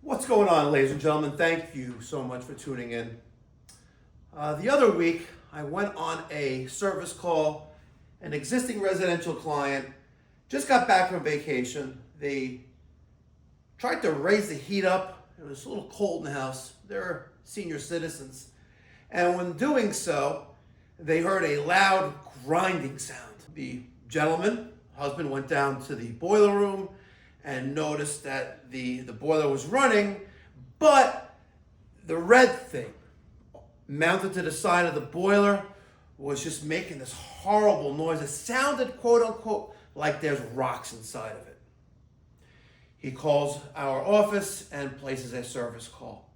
What's going on, ladies and gentlemen? Thank you so much for tuning in. The other week, I went on a service call. An existing residential client just got back from vacation. They tried to raise the heat up. It was a little cold in the house. They're senior citizens. And when doing so, they heard a loud grinding sound. The husband, went down to the boiler room and noticed that the boiler was running, but the red thing mounted to the side of the boiler was just making this horrible noise. It sounded, quote unquote, like there's rocks inside of it. He calls our office and places a service call.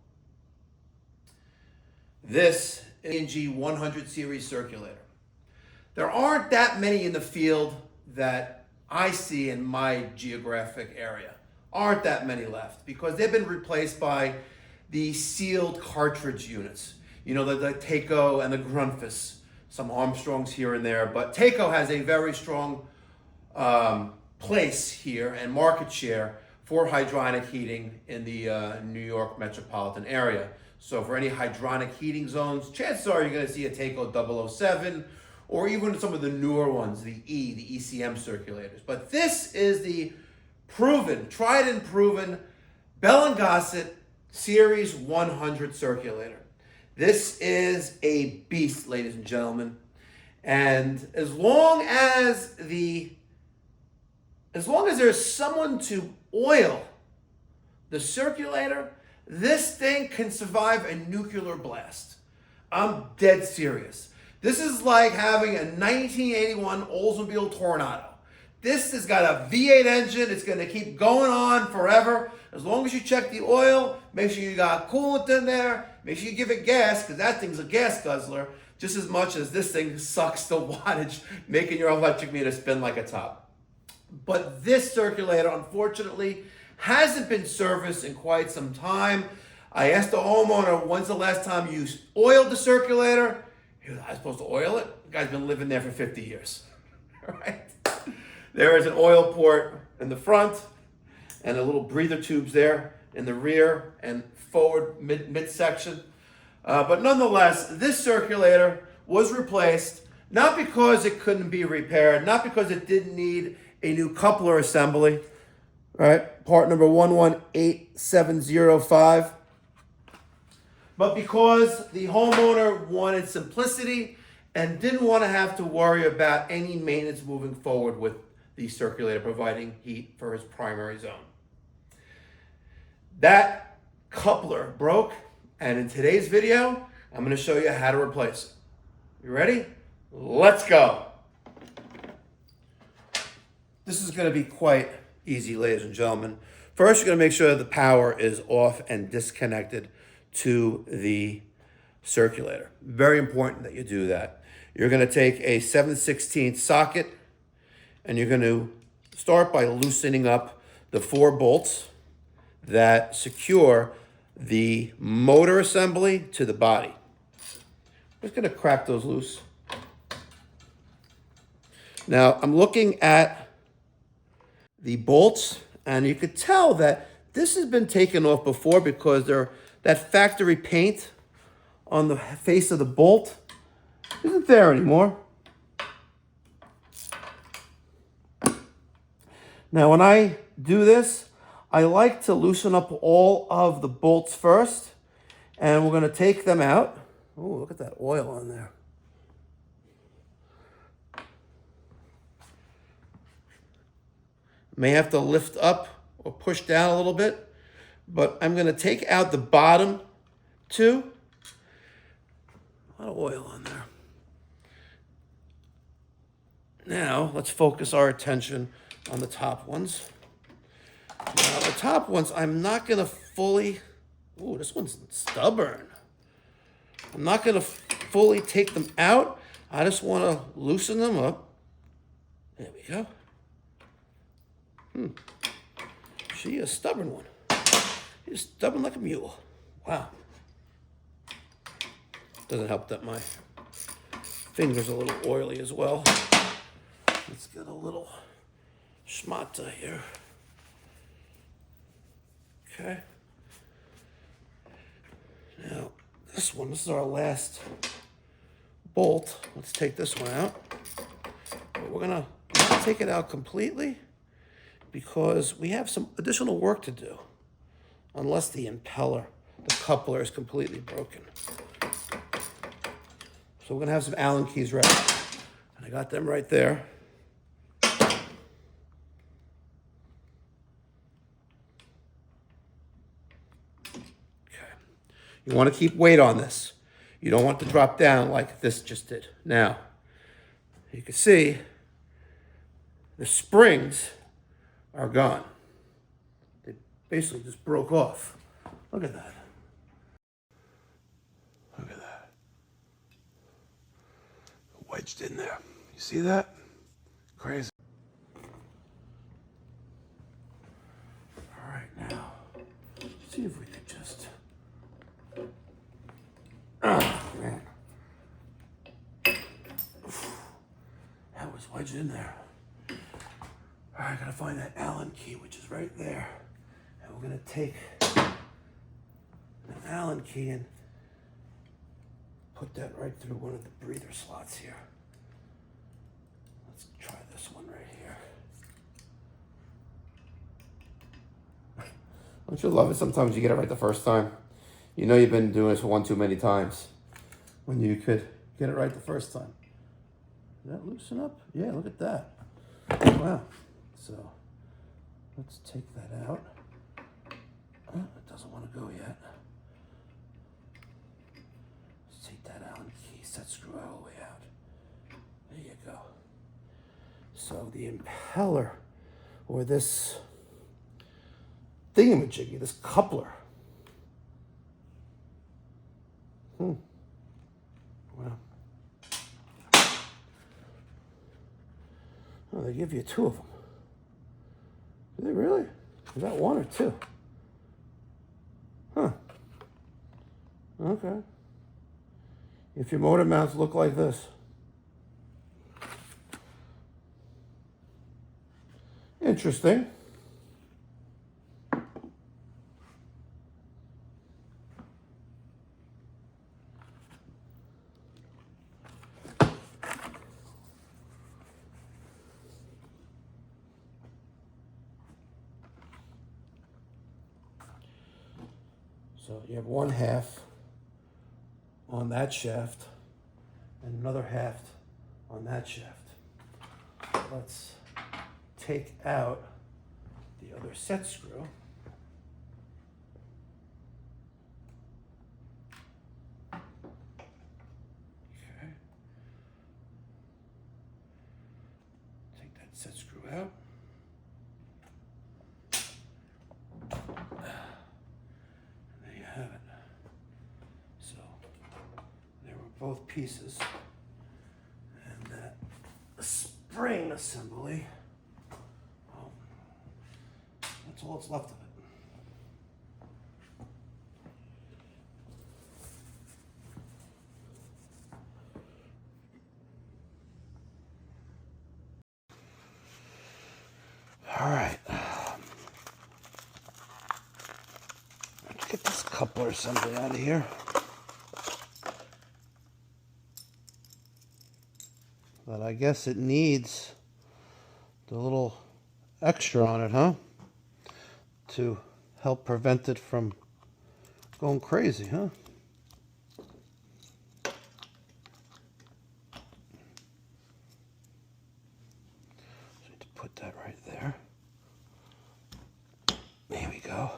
This is ACiQ 100 series circulator. There aren't that many in the field that I see in my geographic area. Aren't that many left because they've been replaced by the sealed cartridge units. You know, the Taco and the Grunfus, some Armstrongs here and there, but Taco has a very strong place here and market share for hydronic heating in the New York metropolitan area. So for any hydronic heating zones, chances are you're going to see a Taco 007 or even some of the newer ones, the ECM circulators. But this is the proven, tried and proven Bell Gossett Series 100 circulator. This is a beast, ladies and gentlemen. And as long as there's someone to oil the circulator, this thing can survive a nuclear blast. I'm dead serious. This is like having a 1981 Oldsmobile Tornado. This has got a V8 engine. It's going to keep going on forever. As long as you check the oil, make sure you got coolant in there, make sure you give it gas, because that thing's a gas guzzler, just as much as this thing sucks the wattage, making your electric meter spin like a top. But this circulator, unfortunately, hasn't been serviced in quite some time. I asked the homeowner, when's the last time you oiled the circulator? He was, I'm supposed to oil it? The guy's been living there for 50 years. All right. There is an oil port in the front and a little breather tubes there in the rear and forward midsection. But nonetheless, this circulator was replaced, not because it couldn't be repaired, not because it didn't need a new coupler assembly, right? Part number 118705. But because the homeowner wanted simplicity and didn't want to have to worry about any maintenance moving forward with the circulator providing heat for his primary zone. That coupler broke, and in today's video, I'm going to show you how to replace it. You ready? Let's go. This is going to be quite easy, ladies and gentlemen. First, you're going to make sure the power is off and disconnected to the circulator. Very important that you do that. You're going to take a 7/16 socket and you're going to start by loosening up the 4 bolts that secure the motor assembly to the body. I'm just going to crack those loose. Now, I'm looking at the bolts, and you could tell that this has been taken off before because that factory paint on the face of the bolt isn't there anymore. Now, when I do this, I like to loosen up all of the bolts first, and we're going to take them out. Oh, look at that oil on there. May have to lift up or push down a little bit, but I'm going to take out the bottom 2. A lot of oil on there. Now, let's focus our attention on the top ones. Now, the top ones, I'm not going to fully... Ooh, this one's stubborn. I'm not going to fully take them out. I just want to loosen them up. There we go. She is a stubborn one. She's stubborn like a mule. Wow. Doesn't help that my finger's a little oily as well. Let's get a little schmata here. Okay. this one. This is our last bolt. Let's take this one out. But we're gonna not take it out completely because we have some additional work to do. Unless the impeller, the coupler is completely broken. So we're gonna have some Allen keys ready. And I got them right there. You want to keep weight on this. You don't want to drop down like this just did. Now, you can see the springs are gone. They basically just broke off. Look at that. Look at that. Wedged in there. You see that? Crazy. All right, now, let's see if we can just... Oh, man. That was wedged in there. All right, I gotta find that Allen key, which is right there. And we're gonna take an Allen key and put that right through one of the breather slots here. Let's try this one right here. Don't you love it? Sometimes you get it right the first time. You know you've been doing this one too many times when you could get it right the first time. Did that loosen up? Yeah, look at that. Wow. So let's take that out. Oh, it doesn't want to go yet. Let's take that Allen key, set screw all the way out. There you go. So the impeller, or this thingamajiggy, this coupler. Wow. Oh, they give you two of them. Do they really? Is that one or two? Huh. Okay. If your motor mounts look like this. Interesting. So you have one half on that shaft and another half on that shaft. Let's take out the other set screw. Okay. Take that set screw out. Both pieces, and that spring assembly, well, that's all that's left of it. All right, let's get this coupler assembly out of here. But I guess it needs the little extra on it, huh? To help prevent it from going crazy, huh? So need to put that right there. There we go.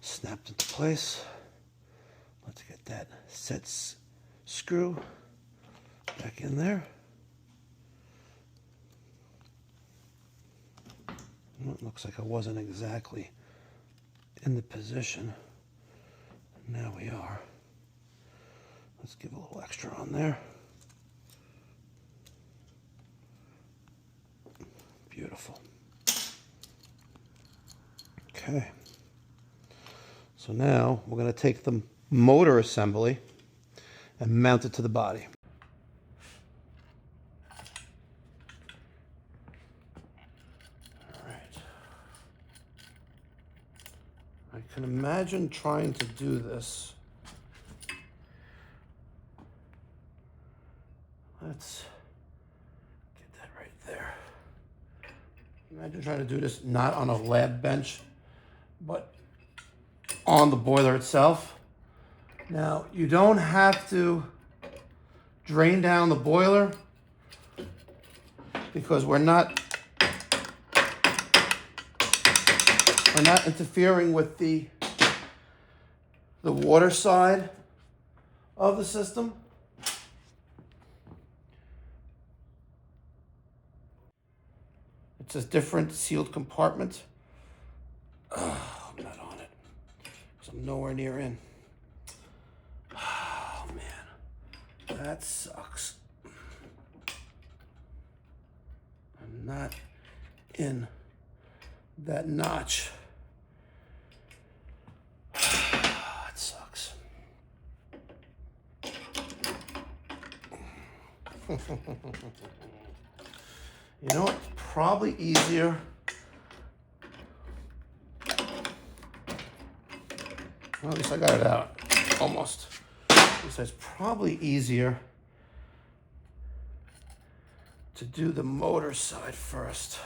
Snapped into place. Let's get that set screw back in there. It looks like I wasn't exactly in the position. Now we are. Let's give a little extra on there. Beautiful. Okay. So now we're going to take the motor assembly and mount it to the body. I can imagine trying to do this Let's get that right there. Imagine trying to do this not on a lab bench, but on the boiler itself. Now, you don't have to drain down the boiler because we're not interfering with the water side of the system. It's a different sealed compartment. Oh, I'm not on it because I'm nowhere near in. Oh man, that sucks. I'm not in that notch. That sucks. You know what? Probably easier. Well, at least I got it out. Almost. At least it's probably easier to do the motor side first.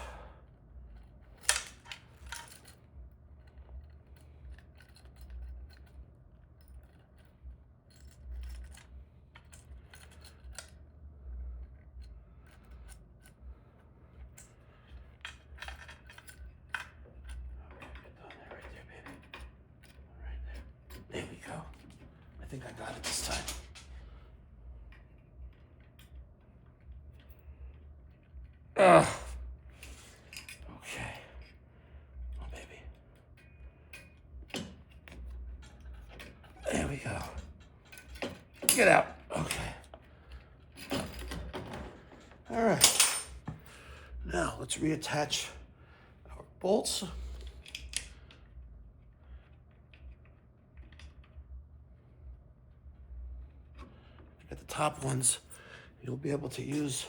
There we go. I think I got it this time. Ugh. Okay. Oh, baby. There we go. Get out. Okay. All right. Now let's reattach our bolts. At the top ones, you'll be able to use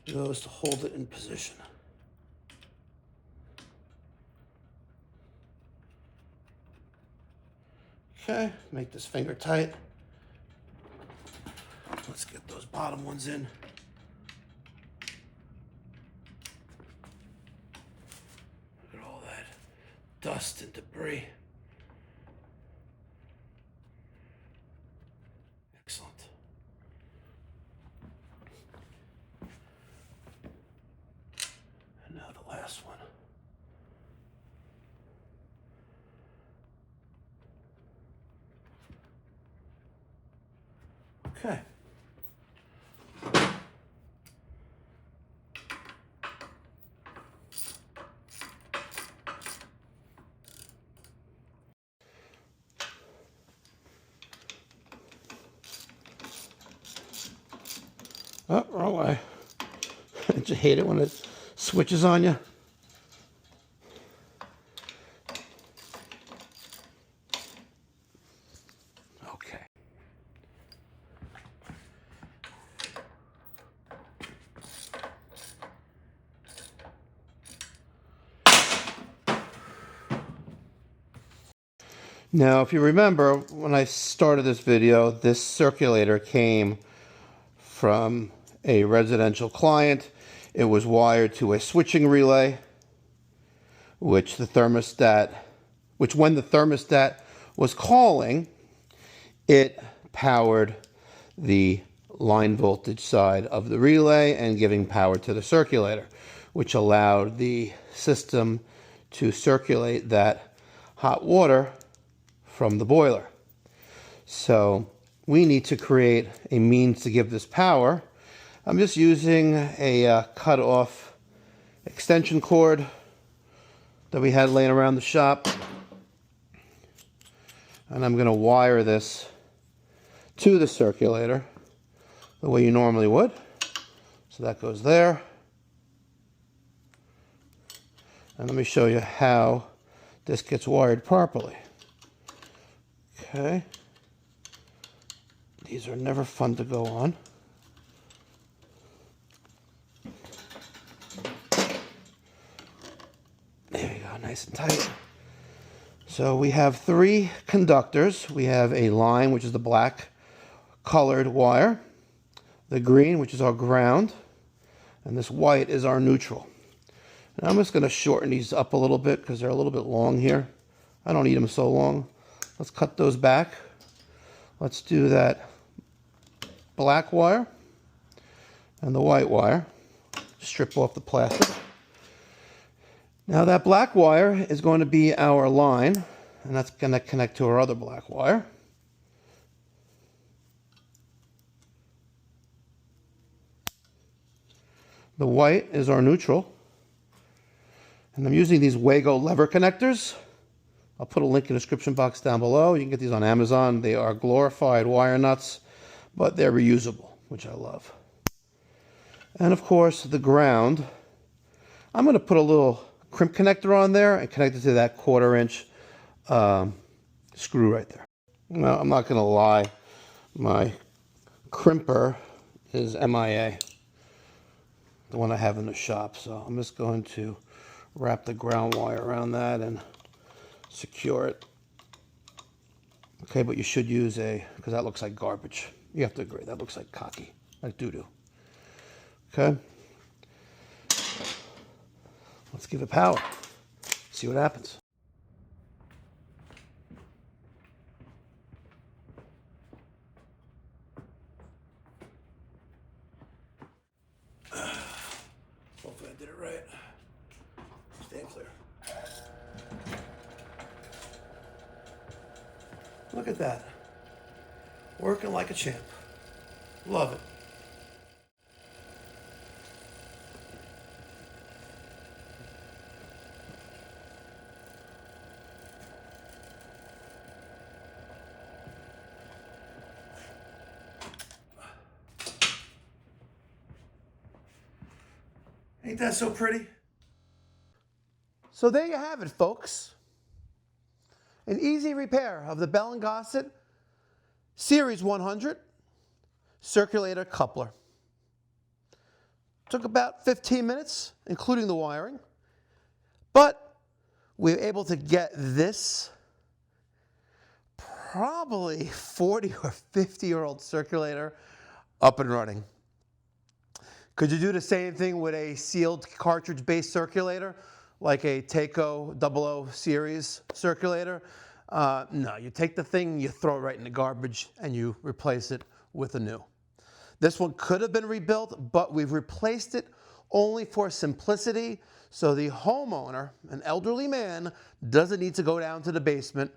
those to hold it in position. Okay, make this finger tight. Let's get those bottom ones in. Look at all that dust and debris. Excellent. And now the last one. Okay. Oh, wrong way. Don't you hate it when it switches on you? Okay. Now, if you remember, when I started this video, this circulator came from a residential client. It was wired to a switching relay, which when the thermostat was calling, it powered the line voltage side of the relay and giving power to the circulator, which allowed the system to circulate that hot water from the boiler. So we need to create a means to give this power. I'm just using a cut off extension cord that we had laying around the shop. And I'm going to wire this to the circulator the way you normally would. So that goes there. And let me show you how this gets wired properly. Okay. These are never fun to go on. There we go, nice and tight. So we have 3 conductors. We have a line, which is the black colored wire. the green, which is our ground, and this white is our neutral. And I'm just going to shorten these up a little bit because they're a little bit long here. I don't need them so long. Let's cut those back. Let's do that black wire and the white wire. Strip off the plastic. Now that black wire is going to be our line, and that's going to connect to our other black wire. The white is our neutral. And I'm using these Wago lever connectors. I'll put a link in the description box down below. You can get these on Amazon. They are glorified wire nuts, but they're reusable, which I love. And of course, the ground. I'm going to put a little crimp connector on there and connect it to that 1/4 inch screw right there. Now, I'm not going to lie. My crimper is MIA, the one I have in the shop. So I'm just going to wrap the ground wire around that and secure it. Okay, but you should use because that looks like garbage. You have to agree, that looks like cocky, like doo-doo. Okay. Let's give it power. See what happens. Hopefully I did it right. Stand clear. Look at that. Working like a champ. Love it. Ain't that so pretty? So there you have it, folks. An easy repair of the Bell Gossett Series 100 Circulator coupler. Took about 15 minutes, including the wiring, but we were able to get this probably 40 or 50-year-old circulator up and running. Could you do the same thing with a sealed cartridge-based circulator, like a Taco 00 series circulator? No, you take the thing, you throw it right in the garbage, and you replace it with a new. This one could have been rebuilt, but we've replaced it only for simplicity, so the homeowner, an elderly man, doesn't need to go down to the basement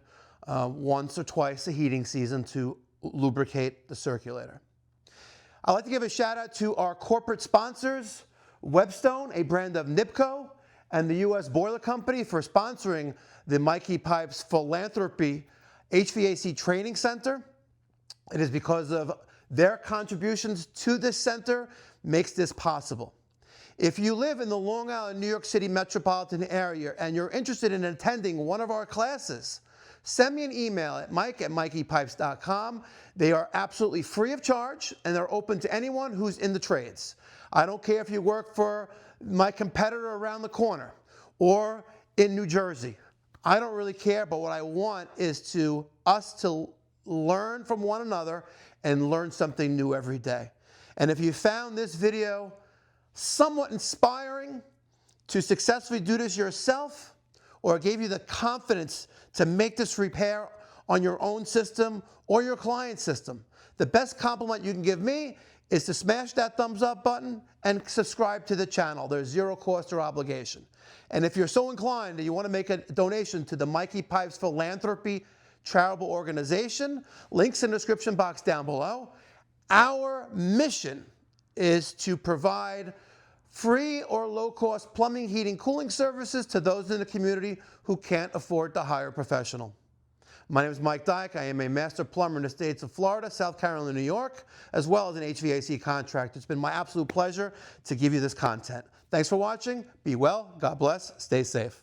once or twice a heating season to lubricate the circulator. I'd like to give a shout out to our corporate sponsors, Webstone, a brand of Nipco, and the U.S. Boiler Company for sponsoring the Mikey Pipes Philanthropy HVAC Training Center. It is because of their contributions to this center makes this possible. If you live in the Long Island, New York City metropolitan area and you're interested in attending one of our classes, send me an email at mike@mikeypipes.com. They are absolutely free of charge, and they're open to anyone who's in the trades. I don't care if you work for my competitor around the corner or in New Jersey. I don't really care, but what I want is us to learn from one another and learn something new every day. And if you found this video somewhat inspiring to successfully do this yourself, or gave you the confidence to make this repair on your own system or your client's system, the best compliment you can give me is to smash that thumbs up button and subscribe to the channel. There's zero cost or obligation. And if you're so inclined that you want to make a donation to the Mikey Pipes Philanthropy charitable organization, links in the description box down below. Our mission is to provide free or low-cost plumbing, heating, cooling services to those in the community who can't afford to hire a professional. My name is Mike Dyke. I am a master plumber in the states of Florida, South Carolina, New York, as well as an HVAC contractor. It's been my absolute pleasure to give you this content. Thanks for watching. Be well. God bless. Stay safe.